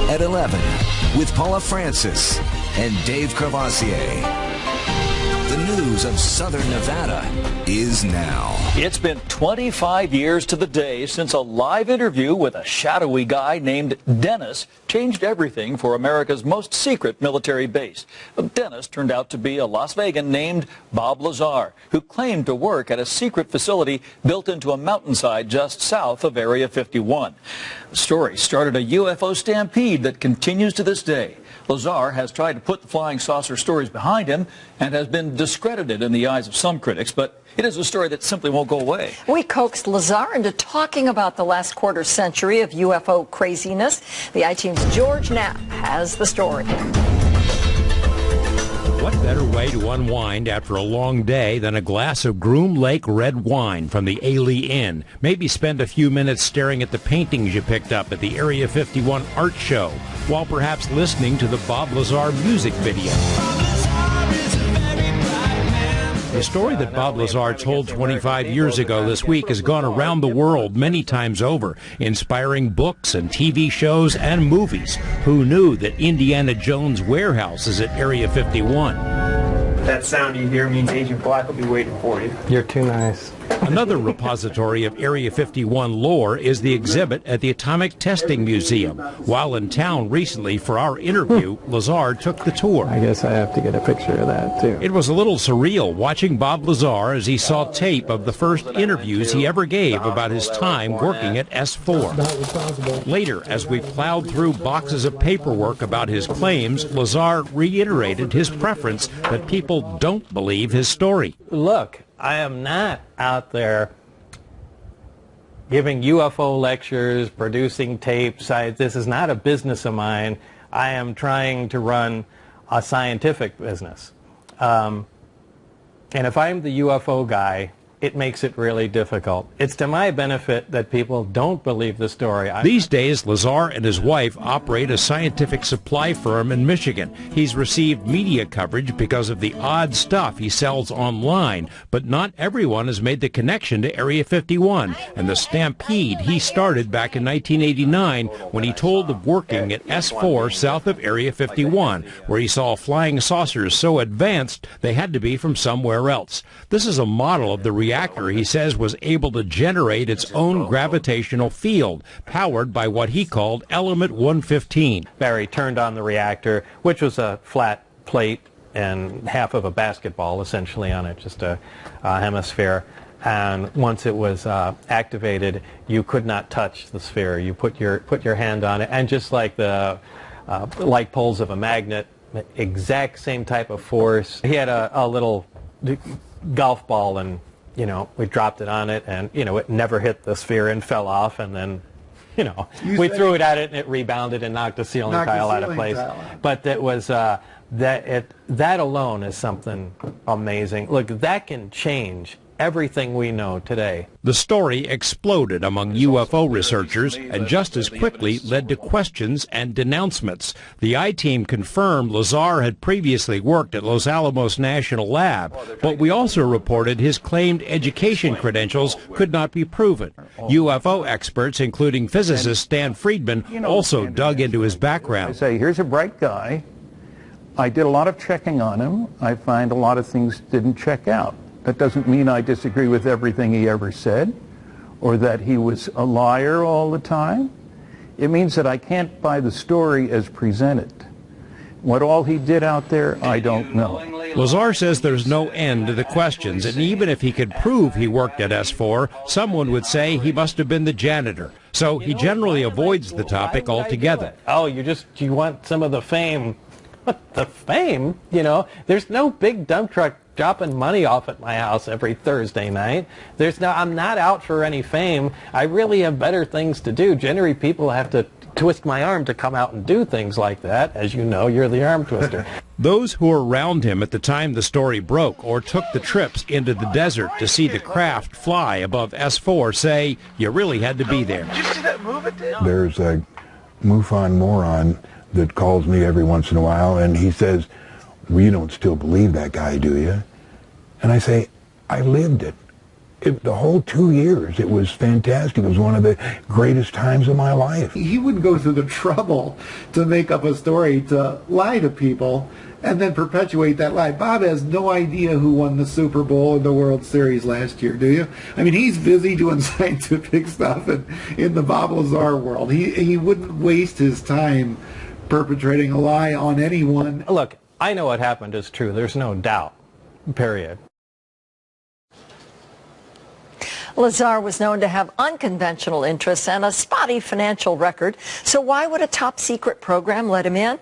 at 11 with Paula Francis and Dave Crevassier. The news of Southern Nevada is now. It's been 25 years to the day since a live interview with a shadowy guy named Dennis changed everything for America's most secret military base. Dennis turned out to be a Las Vegan named Bob Lazar, who claimed to work at a secret facility built into a mountainside just south of Area 51. The story started a UFO stampede that continues to this day. Lazar has tried to put the flying saucer stories behind him and has been discredited in the eyes of some critics, but it is a story that simply won't go away. We coaxed Lazar into talking about the last quarter century of UFO craziness. The I-Team's George Knapp has the story. What better way to unwind after a long day than a glass of Groom Lake red wine from the Ailey Inn? Maybe spend a few minutes staring at the paintings you picked up at the Area 51 art show, while perhaps listening to the Bob Lazar music video. The story that Bob Lazar told 25 years ago this week has gone around the world many times over, inspiring books and TV shows and movies. Who knew that Indiana Jones' warehouse is at Area 51? That sound you hear means Agent Black will be waiting for you. You're too nice. Another repository of Area 51 lore is the exhibit at the Atomic Testing Museum. While in town recently for our interview, Lazar took the tour. I guess I have to get a picture of that, too. It was a little surreal watching Bob Lazar as he saw tape of the first interviews he ever gave about his time working at S4. Later, as we plowed through boxes of paperwork about his claims, Lazar reiterated his preference that people don't believe his story. Look, I am not out there giving UFO lectures, producing tapes. This is not a business of mine. I am trying to run a scientific business. And if I'm the UFO guy, it makes it really difficult. It's to my benefit that people don't believe the story. These days, Lazar and his wife operate a scientific supply firm in Michigan. He's received media coverage because of the odd stuff he sells online, but not everyone has made the connection to Area 51 and the stampede he started back in 1989 when he told of working at S4 south of Area 51, where he saw flying saucers so advanced they had to be from somewhere else. This is a model of the reactor he says was able to generate its own gravitational field, powered by what he called Element 115. Barry turned on the reactor, which was a flat plate and half of a basketball essentially on it, just a hemisphere. And once it was activated, you could not touch the sphere. You put your hand on it, and just like the light poles of a magnet, exact same type of force. He had a little golf ball, and we dropped it on it, and it never hit the sphere and fell off, and then we threw it at it and it rebounded and knocked the ceiling tile out of place. But that was that alone is something amazing. Look, that can change everything we know today. The story exploded among UFO researchers and just as quickly led to questions and denouncements. The I-Team confirmed Lazar had previously worked at Los Alamos National Lab, but we also reported his claimed education credentials could not be proven. UFO experts, including physicist Stan Friedman, also dug into his background. I say, here's a bright guy. I did a lot of checking on him. I find a lot of things didn't check out. That doesn't mean I disagree with everything he ever said, or that he was a liar all the time. It means that I can't buy the story as presented. What all he did out there, I don't know. Lazar says there's no end to the questions, and even if he could prove he worked at S4, someone would say he must have been the janitor. So he generally avoids the topic altogether. Oh, you want some of the fame. What, the fame? There's no big dump truck dropping money off at my house every Thursday night. I'm not out for any fame. I really have better things to do. Generally, people have to twist my arm to come out and do things like that. As you know, you're the arm twister. Those who were around him at the time the story broke or took the trips into the desert to see the craft fly above S4 say you really had to be there. Did you see that move it did? There's a MUFON moron that calls me every once in a while, and he says, well, you don't still believe that guy, do you? And I say, I lived it. The whole 2 years, it was fantastic. It was one of the greatest times of my life. He wouldn't go through the trouble to make up a story to lie to people and then perpetuate that lie. Bob has no idea who won the Super Bowl and the World Series last year, do you? I mean, he's busy doing scientific stuff in the Bob Lazar world. He wouldn't waste his time perpetrating a lie on anyone. Look, I know what happened is true. There's no doubt, period. Lazar was known to have unconventional interests and a spotty financial record, so why would a top-secret program let him in?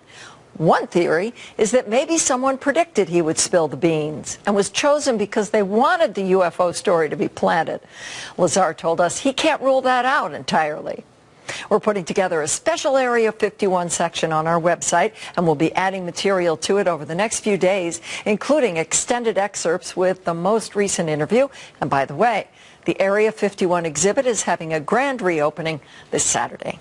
One theory is that maybe someone predicted he would spill the beans and was chosen because they wanted the UFO story to be planted. Lazar told us he can't rule that out entirely. We're putting together a special Area 51 section on our website, and we'll be adding material to it over the next few days, including extended excerpts with the most recent interview. And by the way, the Area 51 exhibit is having a grand reopening this Saturday.